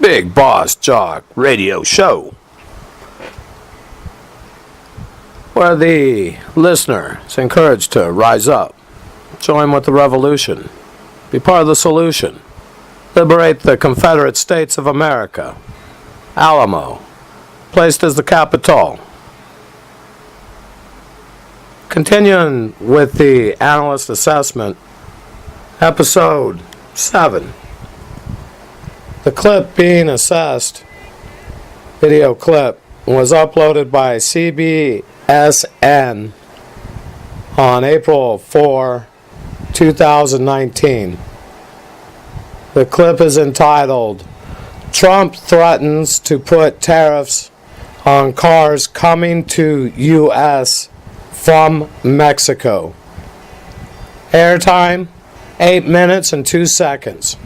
Big Boss Jock Radio Show, where the listener is encouraged to rise up, join with the revolution, be part of the solution, liberate the Confederate States of America, Alamo, placed as the capital. Continuing with the Analyst assessment, episode 7. The clip being assessed, video clip, was uploaded by CBSN on April 4, 2019. The clip is entitled, Trump Threatens to Put Tariffs on Cars Coming to U.S. from Mexico. Airtime, 8 minutes and 2 seconds.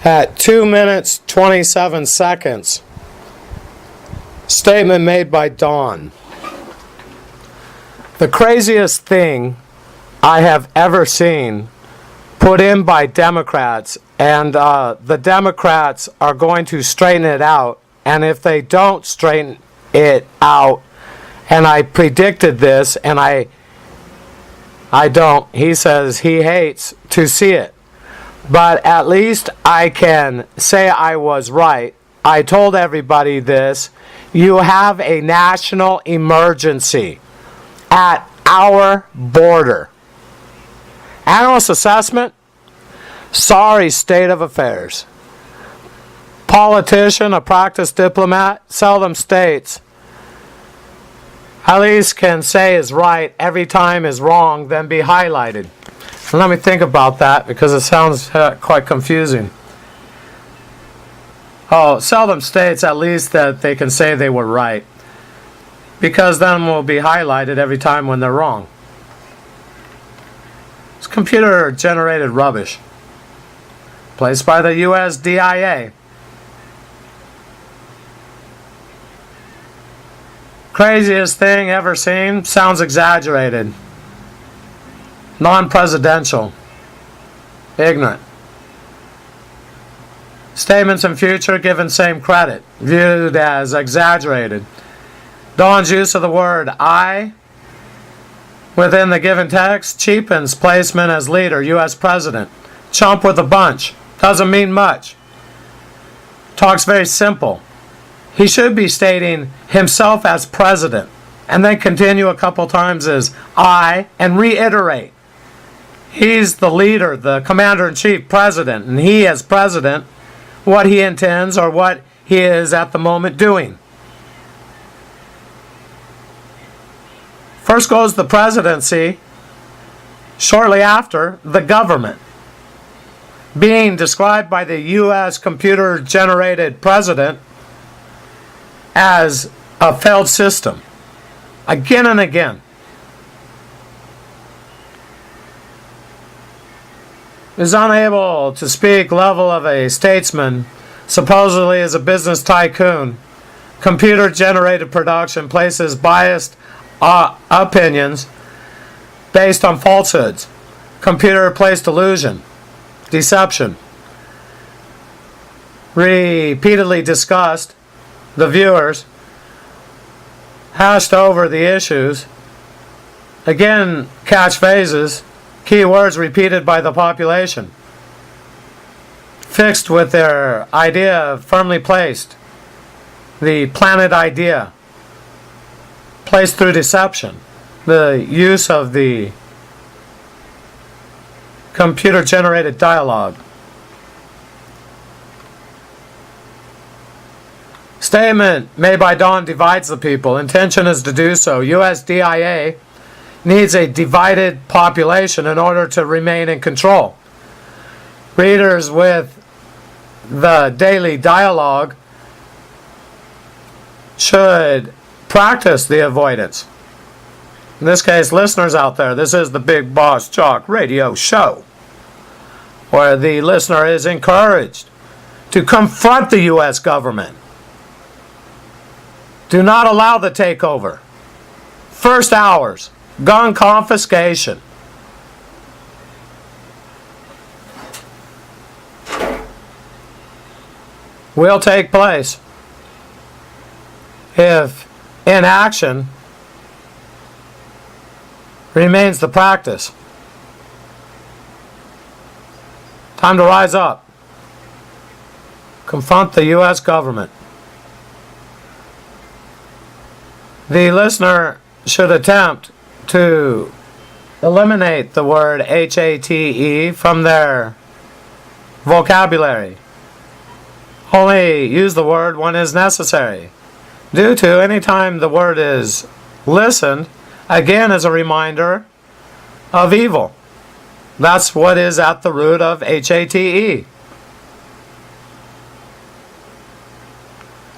At 2 minutes, 27 seconds, statement made by Dawn. The craziest thing I have ever seen put in by Democrats, and the Democrats are going to straighten it out, and if they don't straighten it out, and I predicted this, and I don't, he says he hates to see it. But at least I can say I was right. I told everybody this. You have a national emergency at our border. Analyst assessment? Sorry state of affairs. Politician, a practiced diplomat, seldom states, at least can say is right every time is wrong, then be highlighted. Let me think about that because it sounds quite confusing. Oh, seldom states at least that they can say they were right, because then will be highlighted every time when they're wrong. It's computer-generated rubbish placed by the USDIA. Craziest thing ever seen? Sounds exaggerated. Non-presidential. Ignorant. Statements in future given same credit. Viewed as exaggerated. Dawn's use of the word I within the given text cheapens placement as leader, U.S. president. Chump with a bunch. Doesn't mean much. Talks very simple. He should be stating himself as president and then continue a couple times as I and reiterate. He's the leader, the commander-in-chief, president, and he as president, what he intends or what he is at the moment doing. First goes the presidency, shortly after, the government, being described by the U.S. computer-generated president as a failed system, again and again. Is unable to speak level of a statesman, supposedly as a business tycoon. Computer-generated production places biased opinions based on falsehoods. Computer-placed illusion, deception. Repeatedly discussed, the viewers hashed over the issues. Again, catchphrases. Key words repeated by the population. Fixed with their idea firmly placed. The planet idea. Placed through deception. The use of the computer-generated dialogue. Statement made by Dawn divides the people. Intention is to do so. USDIA needs a divided population in order to remain in control. Readers with the daily dialogue should practice the avoidance. In this case, listeners out there, this is the Big Boss Jock Radio Show, where the listener is encouraged to confront the U.S. government. Do not allow the takeover. First hours. Gun confiscation. will take place if inaction remains the practice. Time to rise up. Confront the U.S. government. The listener should attempt to eliminate the word HATE from their vocabulary. Only use the word when is necessary. Due to any time the word is listened, again as a reminder of evil. That's what is at the root of HATE.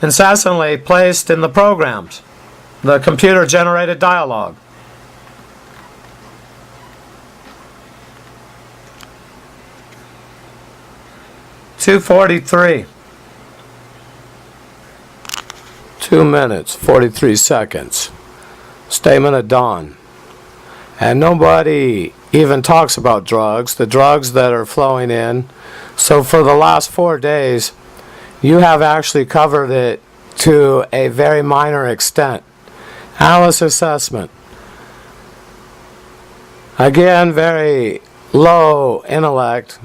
Incessantly placed in the programs, the computer-generated dialogue. .243. 2 minutes, 43 seconds. Statement of dawn. And nobody even talks about drugs, the drugs that are flowing in. So for the last 4 days, you have actually covered it to a very minor extent. Analyst assessment. Again, very low intellect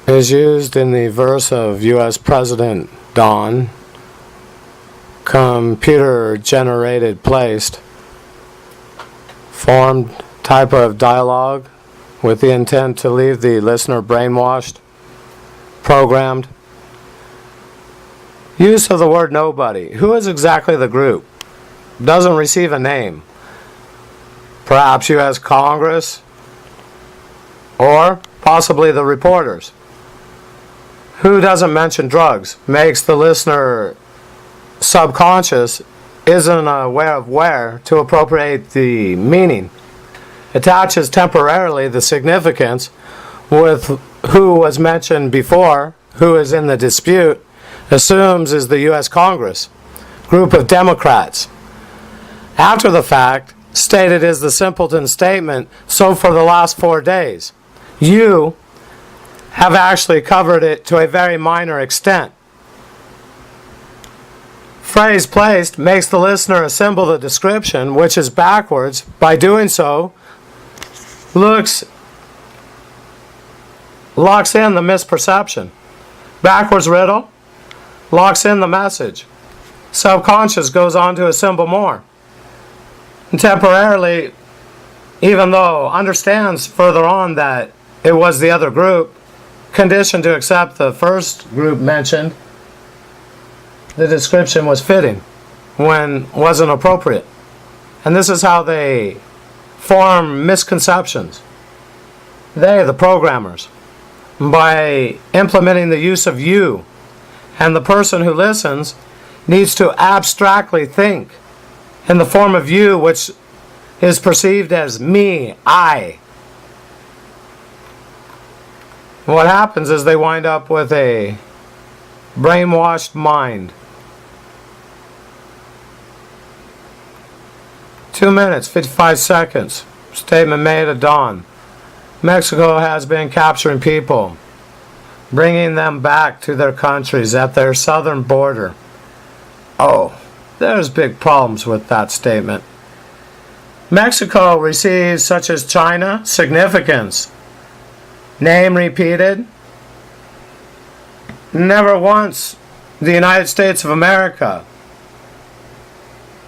is used in the verse of U.S. President Don. Computer generated, placed, formed type of dialogue with the intent to leave the listener brainwashed, programmed. Use of the word nobody. Who is exactly the group? Doesn't receive a name. Perhaps U.S. Congress or possibly the reporters. Who doesn't mention drugs? Makes the listener subconscious, isn't aware of where to appropriate the meaning. Attaches temporarily the significance with who was mentioned before, who is in the dispute, assumes is the U.S. Congress, group of Democrats. After the fact, stated is the simpleton statement, so for the last 4 days, you have actually covered it to a very minor extent. Phrase placed makes the listener assemble the description, which is backwards. By doing so, locks in the misperception. Backwards riddle locks in the message. Subconscious goes on to assemble more. And temporarily, even though understands further on that it was the other group, conditioned to accept the first group mentioned, the description was fitting when wasn't appropriate. And this is how they form misconceptions. They, the programmers, by implementing the use of you, and the person who listens needs to abstractly think in the form of you, which is perceived as me, I. What happens is they wind up with a brainwashed mind. 2 minutes, 55 seconds. Statement made at dawn. Mexico has been capturing people, bringing them back to their countries at their southern border. Oh, there's big problems with that statement. Mexico receives, such as China, significance. Name repeated. Never once the United States of America.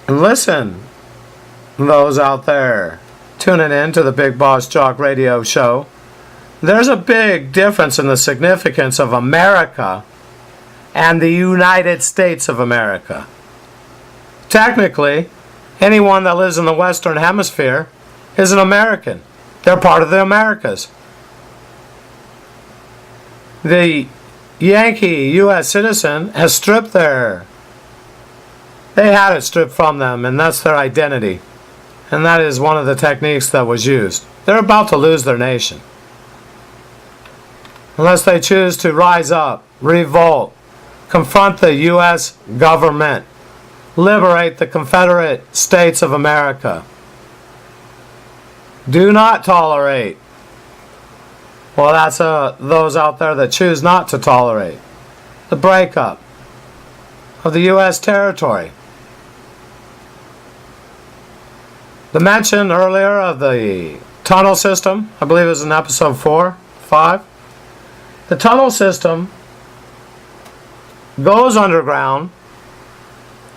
And listen, those out there tuning in to the Big Boss Jock Radio Show, there's a big difference in the significance of America and the United States of America. Technically, anyone that lives in the Western Hemisphere is an American. They're part of the Americas. The Yankee U.S. citizen has stripped they had it stripped from them, and that's their identity. And that is one of the techniques that was used. They're about to lose their nation. Unless they choose to rise up, revolt, confront the U.S. government, liberate the Confederate States of America. Do not tolerate. Well, that's those out there that choose not to tolerate. the breakup of the U.S. territory. The mention earlier of the tunnel system, I believe it was in episode 4, 5. The tunnel system goes underground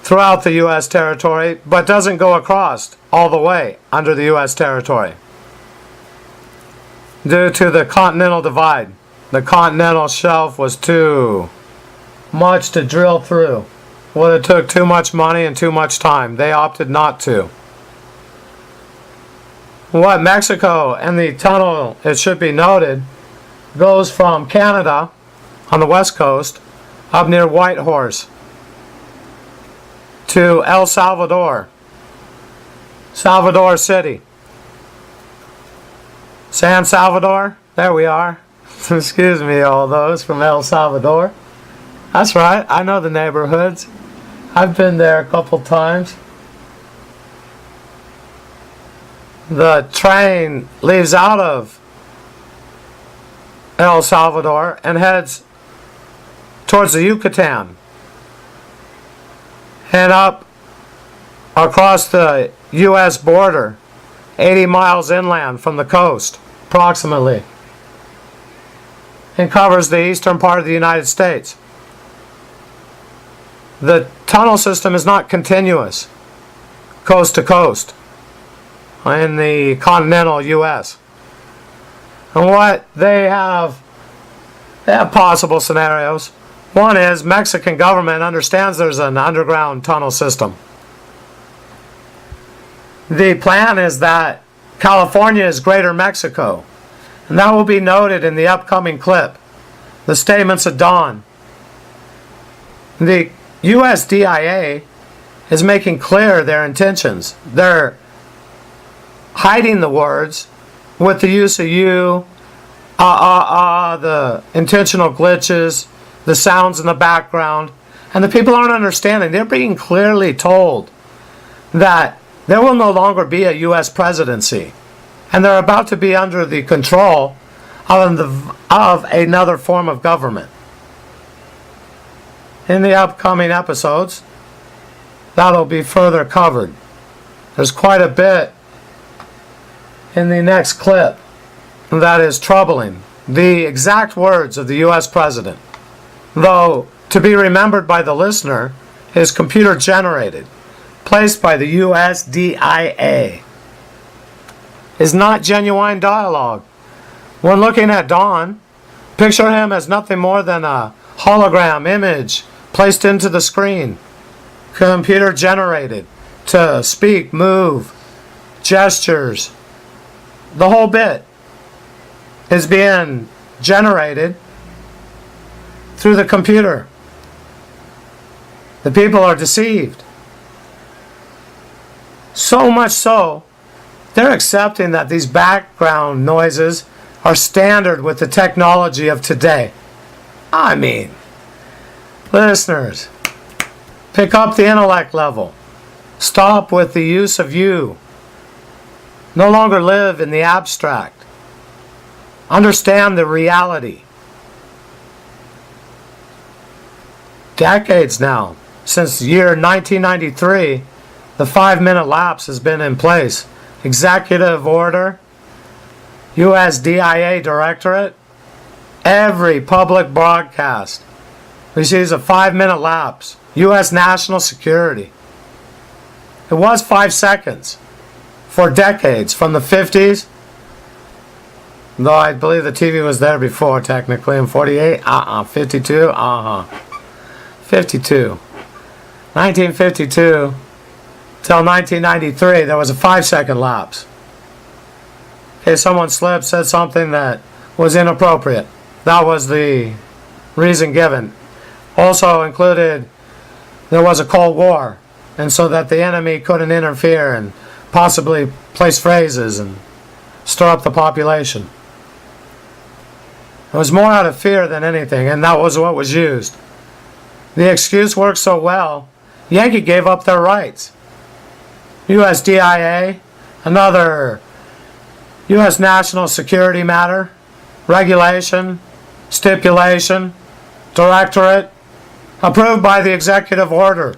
throughout the U.S. territory, but doesn't go across all the way under the U.S. territory due to the continental divide. The continental shelf was too much to drill through. Well, it took too much money and too much time. They opted not to. What Mexico and the tunnel, it should be noted, goes from Canada on the west coast up near Whitehorse to El Salvador, Salvador City. San Salvador, there we are. Excuse me, all those from El Salvador. That's right, I know the neighborhoods. I've been there a couple times. The train leaves out of El Salvador and heads towards the Yucatan and up across the U.S. border, 80 miles inland from the coast, approximately, and covers the eastern part of the United States. The tunnel system is not continuous, coast to coast, in the continental U.S. And what they have possible scenarios. One is Mexican government understands there's an underground tunnel system. The plan is that California is Greater Mexico, and that will be noted in the upcoming clip, the statements of Don. The USDIA is making clear their intentions. They're hiding the words with the use of you, the intentional glitches, the sounds in the background, and the people aren't understanding. They're being clearly told that there will no longer be a U.S. presidency, and they're about to be under the control of another form of government. In the upcoming episodes, that'll be further covered. There's quite a bit in the next clip that is troubling. The exact words of the U.S. president, though to be remembered by the listener, is computer generated, placed by the USDIA, is not genuine dialogue. When looking at Don, picture him as nothing more than a hologram image placed into the screen, computer generated to speak, move, gestures. The whole bit is being generated through the computer. The people are deceived. So much so, they're accepting that these background noises are standard with the technology of today. I mean, listeners, pick up the intellect level. Stop with the use of you. No longer live in the abstract. Understand the reality. Decades now, since the year 1993, the 5-minute lapse has been in place. Executive order, USDIA directorate, every public broadcast receives a 5-minute lapse. U.S. national security. It was 5 seconds for decades, from the 50s, though I believe the TV was there before, technically, in 48, 52, 52. 1952 till 1993, there was a 5-second lapse. Okay, someone slipped, said something that was inappropriate. That was the reason given. Also included, there was a Cold War, and so that the enemy couldn't interfere and possibly place phrases and stir up the population. It was more out of fear than anything, and that was what was used. The excuse worked so well, Yankee gave up their rights. USDIA, another U.S. national security matter, regulation, stipulation, directorate, Approved by the executive order,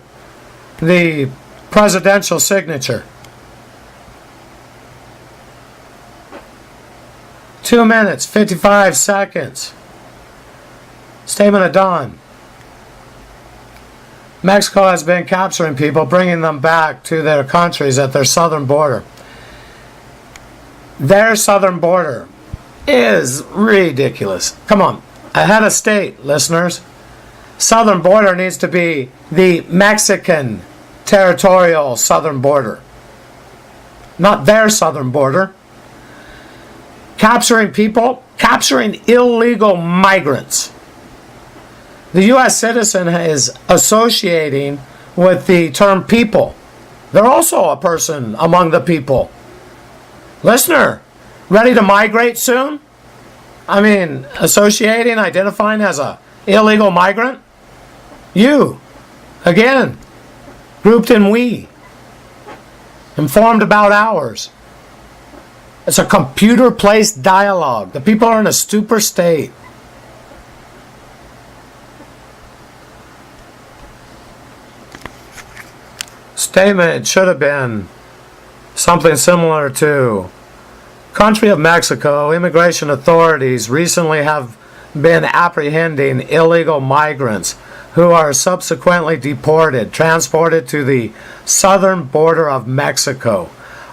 the presidential signature. 2 minutes, 55 seconds. Statement of done. Mexico has been capturing people, bringing them back to their countries at their southern border. Their southern border is ridiculous. Come on, a head of state, listeners. Southern border needs to be the Mexican territorial southern border, not their southern border. Capturing people, capturing illegal migrants. The U.S. citizen is associating with the term people. They're also a person among the people. Listener, ready to migrate soon? I mean, associating, identifying as a illegal migrant? You, again, grouped in we, informed about ours. It's a computer-placed dialogue. The people are in a stupor state. Statement should have been something similar to: country of Mexico, immigration authorities recently have been apprehending illegal migrants who are subsequently deported, transported to the southern border of Mexico,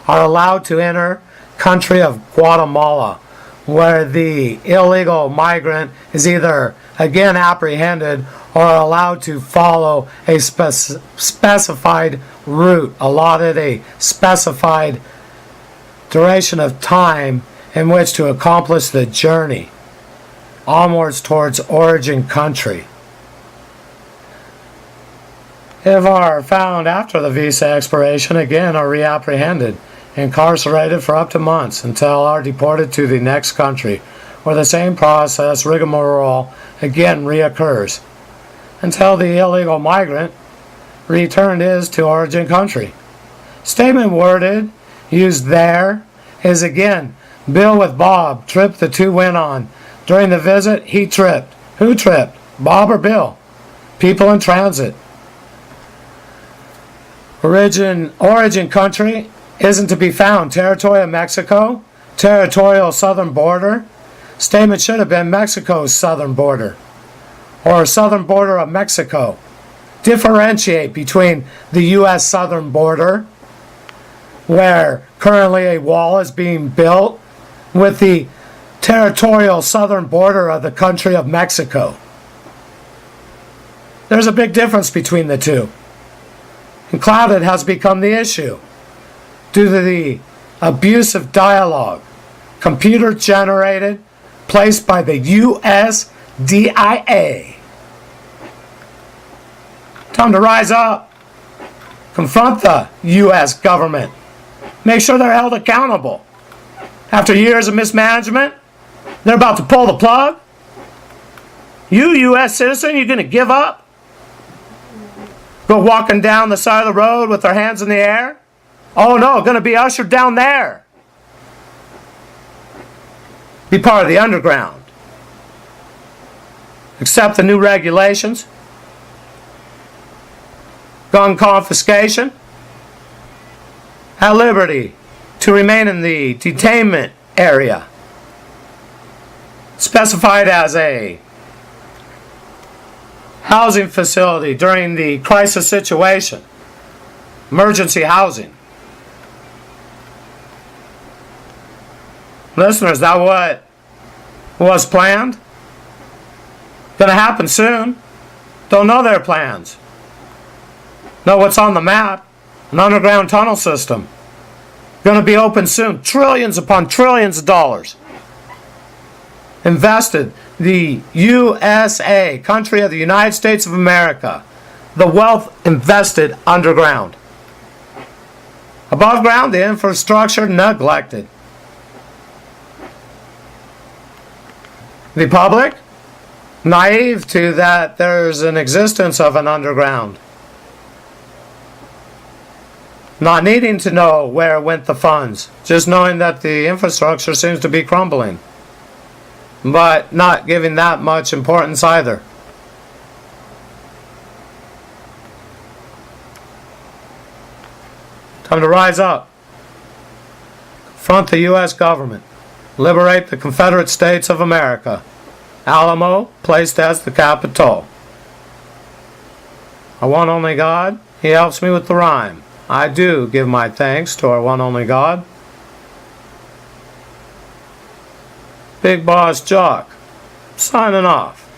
are allowed to enter country of Guatemala, where the illegal migrant is either again apprehended or allowed to follow a specified route, allotted a specified duration of time in which to accomplish the journey onwards towards origin country. If are found after the visa expiration, again are reapprehended, incarcerated for up to months until are deported to the next country, where the same process rigmarole again reoccurs until the illegal migrant returned is to origin country. Statement worded, used there, is again, Bill with Bob, trip the two went on. During the visit, he tripped. Who tripped? Bob or Bill? People in transit. Origin country isn't to be found. Territory of Mexico, territorial southern border. Statement should have been Mexico's southern border, or southern border of Mexico. Differentiate between the U.S. southern border, where currently a wall is being built, with the territorial southern border of the country of Mexico. There's a big difference between the two. And clouded has become the issue due to the abusive dialogue, computer generated, placed by the USDIA. Time to rise up, confront the U.S. government, make sure they're held accountable. After years of mismanagement, they're about to pull the plug. You, U.S. citizen, you're going to give up? Go walking down the side of the road with their hands in the air? Oh no, going to be ushered down there. Be part of the underground. Accept the new regulations. Gun confiscation. At liberty to remain in the detainment area, specified as a housing facility during the crisis situation, emergency housing. Listeners, is that what was planned? Gonna happen soon. Don't know their plans. Know what's on the map. An underground tunnel system. Gonna be open soon. Trillions upon trillions of dollars invested. The USA, country of the United States of America, the wealth invested underground. Above ground, the infrastructure neglected. The public, naive to that there's an existence of an underground. Not needing to know where went the funds, just knowing that the infrastructure seems to be crumbling, but not giving that much importance either. Time to rise up. Confront the U.S. government. Liberate the Confederate States of America. Alamo, placed as the capital. Our one only God, He helps me with the rhyme. I do give my thanks to our one only God. Big Boss Jock, signing off.